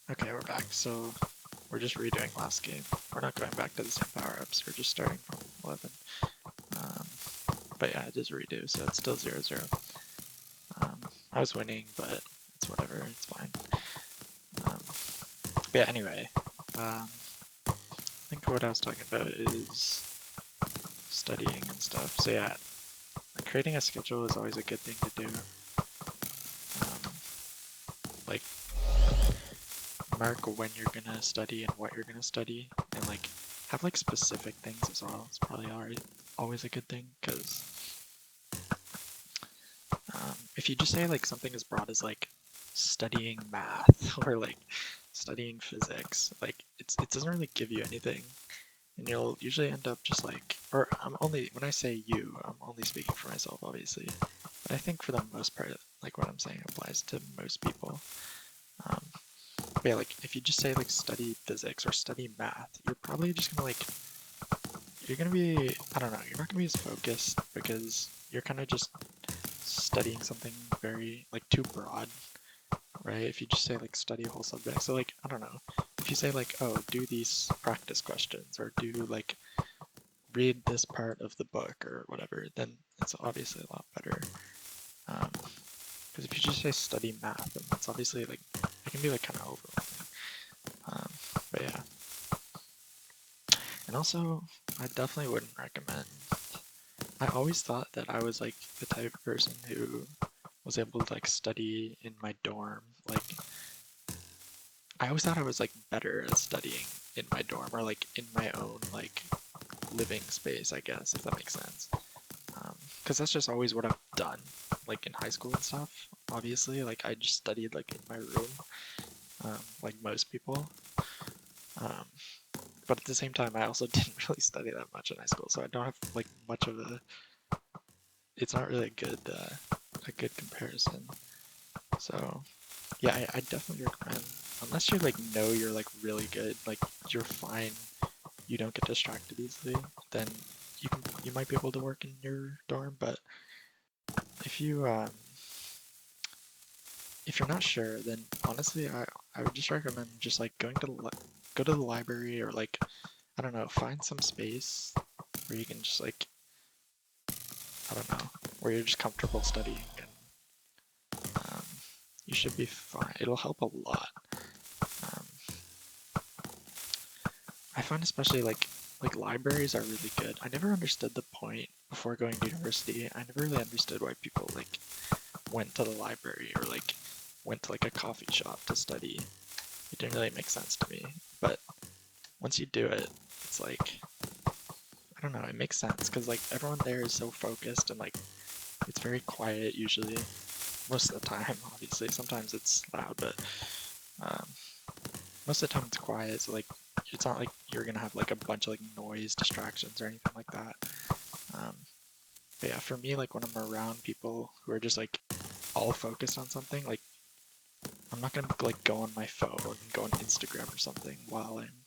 Okay, we're back. So we're just redoing last game. We're not going back to the same power-ups. We're just starting from 11. Um, but yeah, it is redo, so it's still 0-0. I was winning, but it's whatever. It's fine. But yeah, anyway. I think what I was talking about is studying and stuff. So yeah, creating a schedule is always a good thing to do. Like, mark when you're gonna study and what you're gonna study, and like have like specific things as well. It's probably always a good thing, because if you just say like something as broad as like studying math or like studying physics, like it doesn't really give you anything, and you'll usually end up just like, or when I say you, I'm only speaking for myself, obviously, but I think for the most part, like what I'm saying applies to most people. But yeah, like if you just say like study physics or study math, you're probably just gonna like, you're gonna be, I don't know, you're not gonna be as focused because you're kind of just studying something very like too broad, right? If you just say like study a whole subject, so like I don't know, if you say like, oh, do these practice questions or do like read this part of the book or whatever, then it's obviously a lot better. Because if you just say study math, then that's obviously like, it can be like kind of overwhelming. But yeah. And also, I definitely wouldn't recommend. I always thought that I was like the type of person who was able to like study in my dorm. Like, I always thought I was like better at studying in my dorm or like in my own like living space, I guess, if that makes sense. Because that's just always what I've done, like in high school and stuff. Obviously, like I just studied like in my room, like most people. But at the same time, I also didn't really study that much in high school, so I don't have like much of a. It's not really a good comparison. So yeah, I definitely recommend, unless you like know you're like really good, like you're fine, you don't get distracted easily, then you might be able to work in your dorm. But if you're not sure, then honestly, I would just recommend just like go to the library, or like I don't know, find some space where you can just like, I don't know, where you're just comfortable studying, and you should be fine. It'll help a lot. Um, I find especially like libraries are really good. I never understood the point before going to university. I never really understood why people like went to the library or like went to like a coffee shop to study. It didn't really make sense to me. But once you do it, it's like, I don't know, it makes sense because like everyone there is so focused, and like it's very quiet usually. Most of the time, obviously. Sometimes it's loud, but um, most of the time it's quiet. So like it's not like you're gonna have like a bunch of like noise distractions or anything like that. But yeah, for me, like when I'm around people who are just like all focused on something, like I'm not gonna like go on my phone and go on Instagram or something while I'm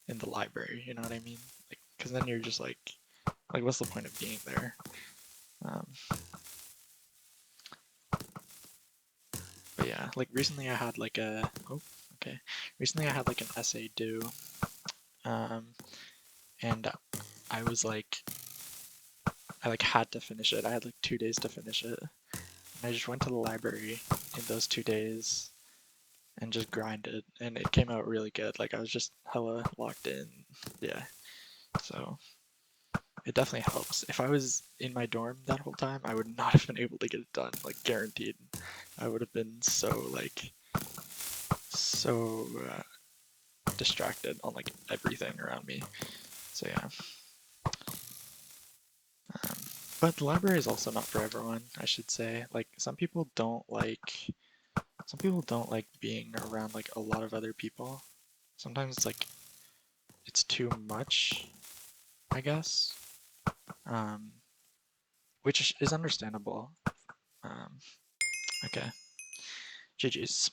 in the library. You know what I mean? Like, because then you're just like what's the point of being there? Um, but yeah, like recently I had like a recently I had like an essay due, um, and I was like I like had to finish it. I had like 2 days to finish it. And I just went to the library in those 2 days and just grinded, and it came out really good. Like I was just hella locked in. Yeah. So it definitely helps. If I was in my dorm that whole time, I would not have been able to get it done, like guaranteed. I would have been so distracted on like everything around me. So yeah. Um, but the library is also not for everyone, I should say. Like some people don't like being around like a lot of other people. Sometimes it's like it's too much, I guess. Um, which is understandable. Um, okay. GG's.